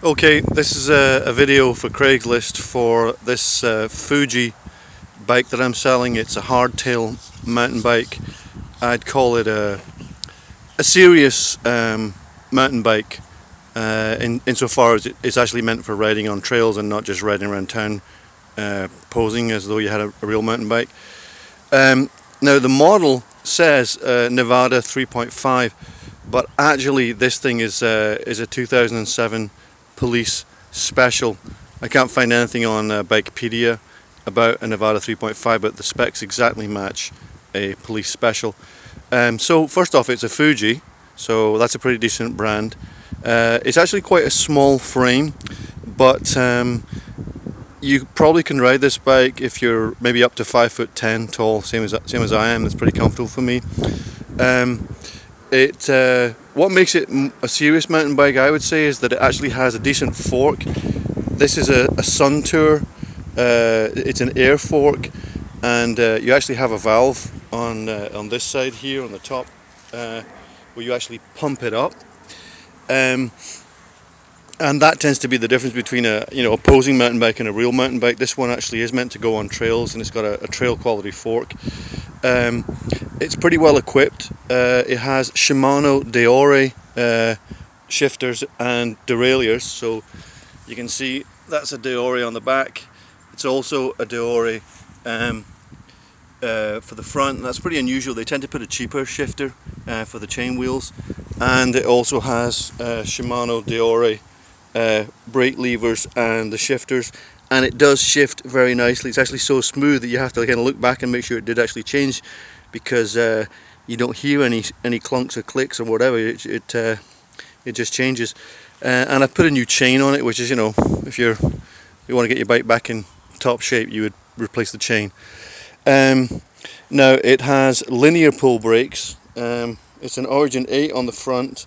Okay, this is a video for Craigslist for this Fuji bike that I'm selling. It's a hardtail mountain bike. I'd call it a serious mountain bike insofar as it's actually meant for riding on trails and not just riding around town posing as though you had a real mountain bike. Now the model says Nevada 3.5, but actually this thing is a 2007 Police Special. I can't find anything on Bikepedia about a Nevada 3.5, but the specs exactly match a Police Special. So first off, it's a Fuji, so that's a pretty decent brand. It's actually quite a small frame, but you probably can ride this bike if you're maybe up to 5'10" tall, same as I am. It's pretty comfortable for me. What makes it a serious mountain bike, I would say, is that it actually has a decent fork. This is a Suntour. It's an air fork, and you actually have a valve on this side here on the top, where you actually pump it up. And that tends to be the difference between a posing mountain bike and a real mountain bike. This one actually is meant to go on trails, and it's got a trail quality fork. It's pretty well equipped. It has Shimano Deore shifters and derailleurs, so you can see that's a Deore on the back. It's also a Deore for the front. That's pretty unusual. They tend to put a cheaper shifter for the chain wheels, and it also has Shimano Deore brake levers and the shifters, and it does shift very nicely. It's actually so smooth that you have to kind of look back and make sure it did actually change, because you don't hear any clunks or clicks or whatever. It just changes. And I put a new chain on it, which is, if you want to get your bike back in top shape, you would replace the chain. Now it has linear pull brakes. It's an Origin 8 on the front,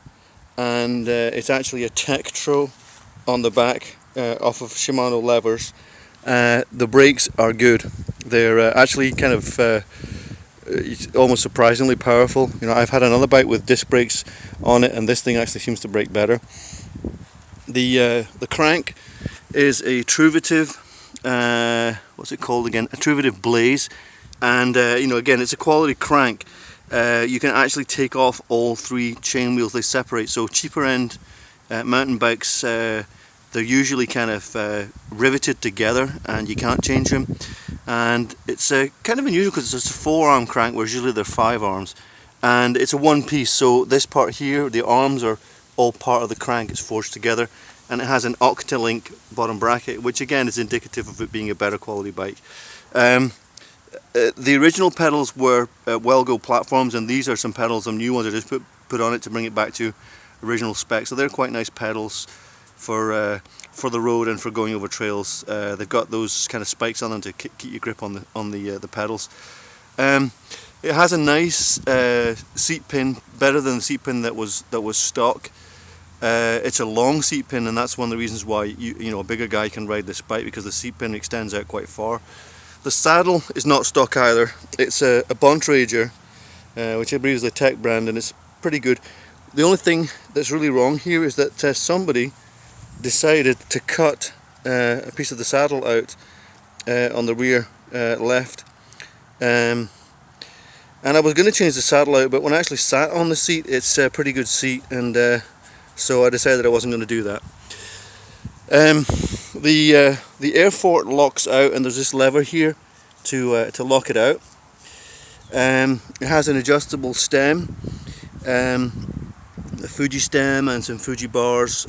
and it's actually a Tektro on the back off of Shimano levers. The brakes are good. They're actually kind of almost surprisingly powerful. I've had another bike with disc brakes on it, and this thing actually seems to brake better. The crank is a Truvativ, what's it called again? A Truvativ Blaze, and again, it's a quality crank. You can actually take off all three chain wheels; they separate. So cheaper end mountain bikes, they're usually kind of riveted together, and you can't change them. And it's kind of unusual because it's a 4-arm crank, whereas usually they're 5 arms, and it's a one piece. So this part here, the arms are all part of the crank. It's forged together, and it has an Octalink bottom bracket, which again is indicative of it being a better quality bike. The original pedals were Wellgo platforms, and these are some pedals, some new ones I just put on it to bring it back to original specs. So they're quite nice pedals for the road and for going over trails. They've got those kind of spikes on them to keep your grip on the pedals. It has a nice seat pin, better than the seat pin that was stock. It's a long seat pin, and that's one of the reasons why a bigger guy can ride this bike, because the seat pin extends out quite far. The saddle is not stock either. It's a Bontrager, which I believe is the Tech brand, and it's pretty good. The only thing that's really wrong here is that somebody decided to cut a piece of the saddle out on the rear left, and I was going to change the saddle out, but when I actually sat on the seat, it's a pretty good seat, and so I decided I wasn't going to do that. The air fork locks out, and there's this lever here to lock it out. It has an adjustable stem, a Fuji stem and some Fuji bars.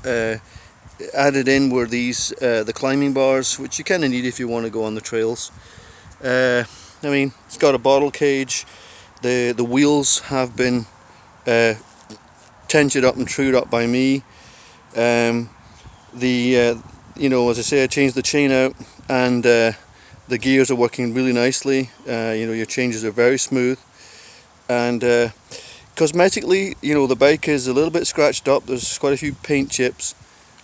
Added in were these the climbing bars, which you kind of need if you want to go on the trails. It's got a bottle cage. The wheels have been tensioned up and trued up by me. As I say, I changed the chain out, and the gears are working really nicely. Your changes are very smooth, and cosmetically, the bike is a little bit scratched up. There's quite a few paint chips,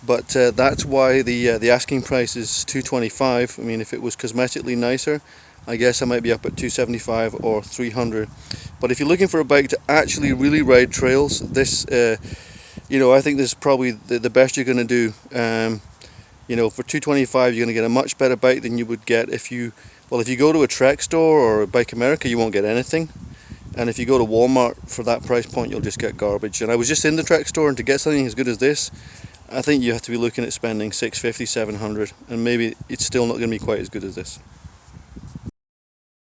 but that's why the asking price is $225. If it was cosmetically nicer, I guess I might be up at $275 or $300. But if you're looking for a bike to actually really ride trails, this you know, I think this is probably the best you're going to do. You know, for $225 you're going to get a much better bike than you would get if you go to a Trek store or Bike America, you won't get anything. And if you go to Walmart for that price point, you'll just get garbage. And I was just in the Trek store, and to get something as good as this, I think you have to be looking at spending $650, $700, and maybe it's still not going to be quite as good as this.